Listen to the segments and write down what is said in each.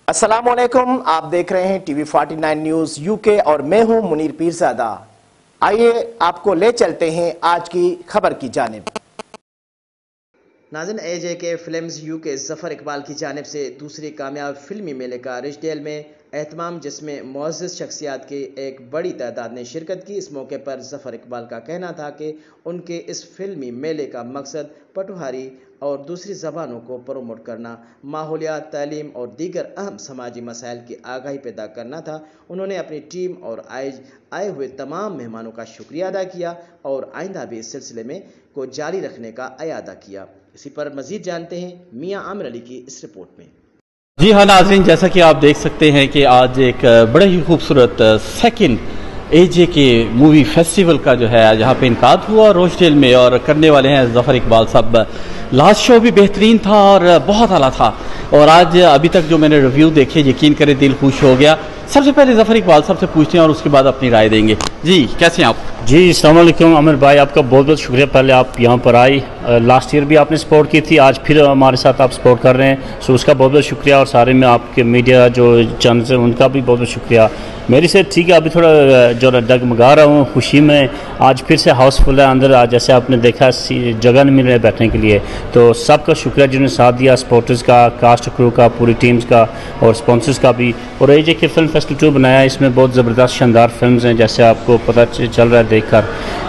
अस्सलामुअलैकुम, आप देख रहे हैं टीवी 49 न्यूज यूके और मैं हूं मुनीर पीरजादा। आइए आपको ले चलते हैं आज की खबर की जानिब। नाज़रीन, AJK films UK Zafar Iqbal की जानिब से दूसरी कामयाब फिल्मी मेले का रिचडेल में एहतमाम, जिसमें मुअज़्ज़ज़ शख्सियात की एक बड़ी तादाद ने शिरकत की। इस मौके पर ज़फ़र इकबाल का कहना था कि उनके इस फिल्मी मेले का मकसद पटुहारी और दूसरी ज़बानों को प्रमोट करना, माहौलियात, तालीम और दीगर अहम समाजी मसाइल की आगाही पैदा करना था। उन्होंने अपनी टीम और आए हुए तमाम मेहमानों का शुक्रिया अदा किया और आइंदा भी इस सिलसिले में को जारी रखने का अयादा किया। इसी पर मजीद जानते हैं मियां आमिर अली की इस रिपोर्ट में। जी हाँ नाज़रीन, जैसा कि आप देख सकते हैं कि आज एक बड़े ही खूबसूरत सेकंड AJK मूवी फेस्टिवल का जो है यहाँ पे इनकाद हुआ रोचडेल में, और करने वाले हैं ज़फ़र इकबाल साहब। लास्ट शो भी बेहतरीन था और बहुत आला था, और आज अभी तक जो मैंने रिव्यू देखे, यकीन करें दिल खुश हो गया। सबसे पहले ज़फ़र इकबाल साहब से पूछते हैं और उसके बाद अपनी राय देंगे। जी कैसे हैं आप? जी अस्सलाम वालेकुम आमिर भाई, आपका बहुत बहुत शुक्रिया। पहले आप यहाँ पर आई, लास्ट ईयर भी आपने सपोर्ट की थी, आज फिर हमारे साथ आप सपोर्ट कर रहे हैं, सो उसका बहुत बहुत शुक्रिया। और सारे में आपके मीडिया जो चैनल हैं उनका भी बहुत बहुत शुक्रिया। मेरी से ठीक है, अभी थोड़ा जो डगमगा रहा हूँ खुशी में। आज फिर से हाउसफुल है अंदर, आज जैसे आपने देखा जगह नहीं मिल रही बैठने के लिए, तो सबका शुक्रिया जिन्होंने साथ दिया, सपोर्टर्स का, कास्ट क्रू का, पूरी टीम्स का और स्पॉन्सर्स का भी। और AJK फिल्म फेस्टिवल 2 बनाया, इसमें बहुत ज़बरदस्त शानदार फिल्म्स हैं, जैसे आपको पता चल रहा है देखकर।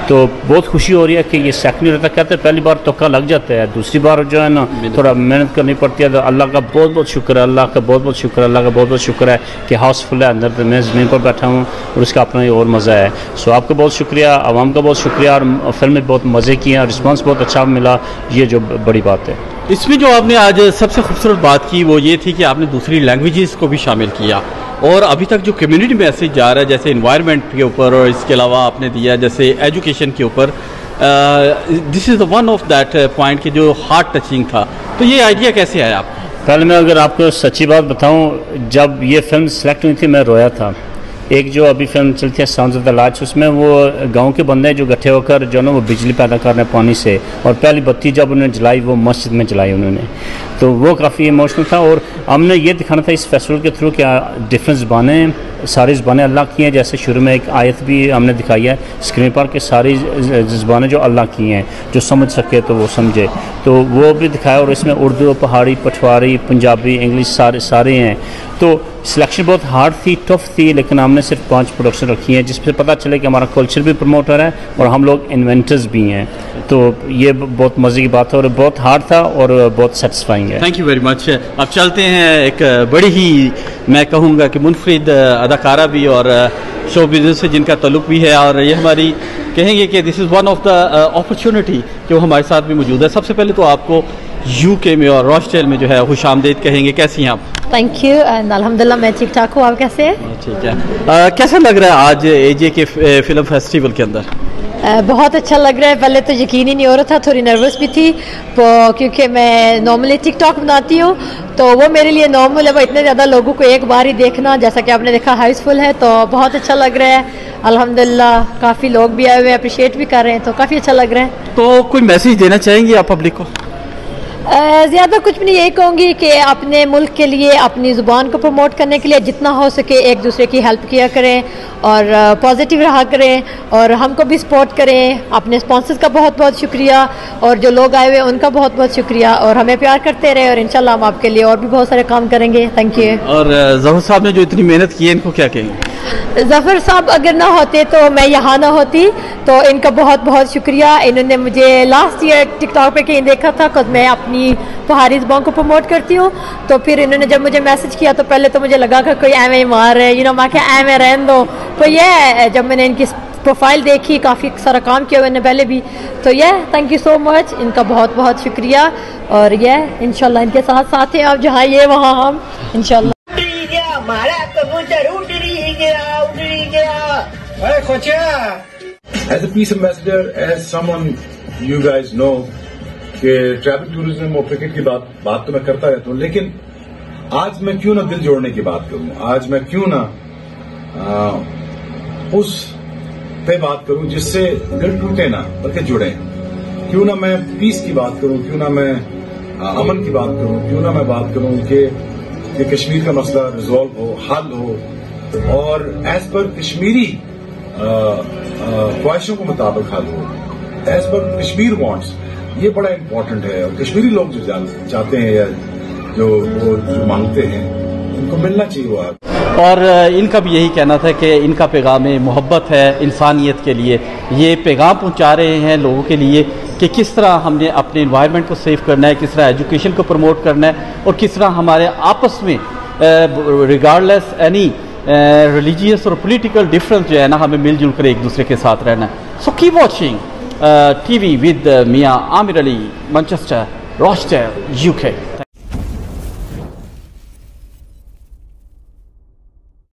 तो बहुत खुशी हो रही है कि ये सेकंड रहता, कहते हैं पहली बार तुक्का लग जाता है, दूसरी बार जो है ना थोड़ा मेहनत करनी पड़ती है। तो अल्लाह का बहुत बहुत शुक्र है, अल्लाह का बहुत बहुत शुक्र है, अल्लाह का बहुत बहुत शुक्र है कि हाउसफुल है अंदर, तो मैं ज़मीन पर बैठा हूँ और उसका अपना ही और मज़ा है। सो आपका बहुत शुक्रिया, आवाम का बहुत शुक्रिया, और फिल्म में बहुत मज़े किए हैं, रिस्पॉन्स बहुत अच्छा मिला, ये जो बड़ी बात है। इसमें जो आपने आज सबसे खूबसूरत बात की वो ये थी कि आपने दूसरी लैंग्वेजेस को भी शामिल किया, और अभी तक जो कम्युनिटी मैसेज जा रहा है, जैसे इन्वायरमेंट के ऊपर, और इसके अलावा आपने दिया जैसे एजुकेशन के ऊपर, this is one of that point कि जो हार्ट टचिंग था। तो ये आइडिया कैसे आया आपको? पहले मैं अगर आपको सच्ची बात बताऊं, जब ये फिल्म सेलेक्ट हुई थी मैं रोया था। एक जो अभी फिल्म चलती है साउंड्स ऑफ द लाइट्स, उसमें वो गांव के बंदे जो इकट्ठे होकर जो ना वो बिजली पैदा कर रहे हैं पानी से, और पहली बत्ती जब उन्होंने जलाई वो मस्जिद में जलाई उन्होंने, तो वो काफ़ी इमोशनल था। और हमने ये दिखाना था इस फेस्टिवल के थ्रू क्या डिफरेंट ज़बानें, सारी ज़बानें अल्लाह की हैं। जैसे शुरू में एक आयत भी हमने दिखाई है स्क्रीन पर कि सारी ज़बानें जो अल्लाह की हैं, जो समझ सके तो वो समझे, तो वो भी दिखाया। और इसमें उर्दू, पहाड़ी, पठवारी, पंजाबी, इंग्लिश सारे हैं। तो सिलेक्शन बहुत हार्ड थी, टफ थी, लेकिन हमने सिर्फ 5 प्रोडक्शन रखी हैं, जिससे पता चले कि हमारा कल्चर भी प्रमोटर है और हम लोग इन्वेंटर्स भी हैं। तो ये बहुत मज़े की बात है और बहुत हार्ड था और बहुत सेटिस्फाइंग है। Thank you very much. अब चलते हैं एक बड़ी ही, मैं कहूँगा कि मुनफरिद अदाकारा भी और शो बिजनेस से जिनका ताल्लुक भी है, और ये हमारी कहेंगे कि this is one of the opportunity कि वो हमारे साथ भी मौजूद है। सबसे पहले तो आपको UK में और रोचडेल में जो है खुशामदीद कहेंगे। कैसी हैं आप? थैंक यू, एंड अल्हम्दुलिल्लाह मैं ठीक ठाक हूँ, आप कैसे हैं? ठीक है। कैसा लग रहा है आज AJK फिल्म फेस्टिवल के अंदर? बहुत अच्छा लग रहा है। पहले तो यकीन ही नहीं हो रहा था, थोड़ी नर्वस भी थी, क्योंकि मैं नॉर्मली टिकटॉक बनाती हूँ, तो वो मेरे लिए नॉर्मल है। वो इतने ज़्यादा लोगों को एक बार ही देखना, जैसा कि आपने देखा हाउसफुल है, तो बहुत अच्छा लग रहा है। अल्हम्दुलिल्लाह काफ़ी लोग भी आए हुए हैं, अप्रिशिएट भी कर रहे हैं, तो काफ़ी अच्छा लग रहा है। तो कोई मैसेज देना चाहेंगे आप पब्लिक को? ज़्यादा कुछ भी नहीं, यही कहूँगी कि अपने मुल्क के लिए, अपनी ज़ुबान को प्रमोट करने के लिए जितना हो सके एक दूसरे की हेल्प किया करें और पॉजिटिव रहा करें, और हमको भी सपोर्ट करें। अपने स्पॉन्सर्स का बहुत बहुत शुक्रिया, और जो लोग आए हुए उनका बहुत बहुत शुक्रिया, और हमें प्यार करते रहे, और इंशाल्लाह हम आपके लिए और भी बहुत सारे काम करेंगे। Thank you. और ज़फ़र साहब ने जो इतनी मेहनत की है, इनको क्या कहेंगे? ज़फ़र साहब अगर ना होते तो मैं यहाँ ना होती, तो इनका बहुत बहुत शुक्रिया। इन्होंने मुझे लास्ट ईयर टिकटॉक पे कहीं देखा था, खुद मैं अपनी पहाड़ी ज़बान को प्रमोट करती हूँ, तो फिर इन्होंने जब मुझे मैसेज किया तो पहले तो मुझे लगा कि कोई एवं ही मार है, मैं क्या एवं रहने दो। तो ये जब मैंने इनकी प्रोफाइल देखी, काफ़ी सारा काम किया मैंने पहले भी, तो ये थैंक यू सो मच, इनका बहुत बहुत शुक्रिया। और ये इंशाल्लाह इनके साथ साथ हैं आप, जहाँ ये वहाँ हम, इंशाल्लाह। As a peace ambassador, as someone you guys know कि ट्रैवल टूरिज्म और क्रिकेट की बात तो मैं करता रहता हूँ, लेकिन आज मैं क्यों ना दिल जोड़ने की बात करूँ, आज मैं क्यों ना उस पे बात करूँ जिससे दिल टूटे ना बल्कि जुड़े। क्यों ना मैं पीस की बात करूँ, क्यों ना मैं अमन की बात करूँ, क्यों ना मैं बात करूँ कि कि कश्मीर का मसला रिजॉल्व हो, हल हो और एज पर कश्मीरी ख्वाहिशों के मुताबिक हल हो, एज पर कश्मीर वांट्स। ये बड़ा इम्पोर्टेंट है और कश्मीरी लोग जो चाहते हैं या जो मांगते हैं उनको मिलना चाहिए वो। और इनका भी यही कहना था कि इनका पैगाम मोहब्बत है इंसानियत के लिए। ये पैगाम पहुंचा रहे हैं लोगों के लिए कि किस तरह हमने अपने इन्वायरमेंट को सेव करना है, किस तरह एजुकेशन को प्रमोट करना है और किस तरह हमारे आपस में रिगार्डलेस एनी रिलीजियस और पॉलिटिकल डिफरेंस जो है ना, हमें मिलजुल कर एक दूसरे के साथ रहना है। So keep watching TV with Mian Aamir Ali, Manchester, Rochdale, UK।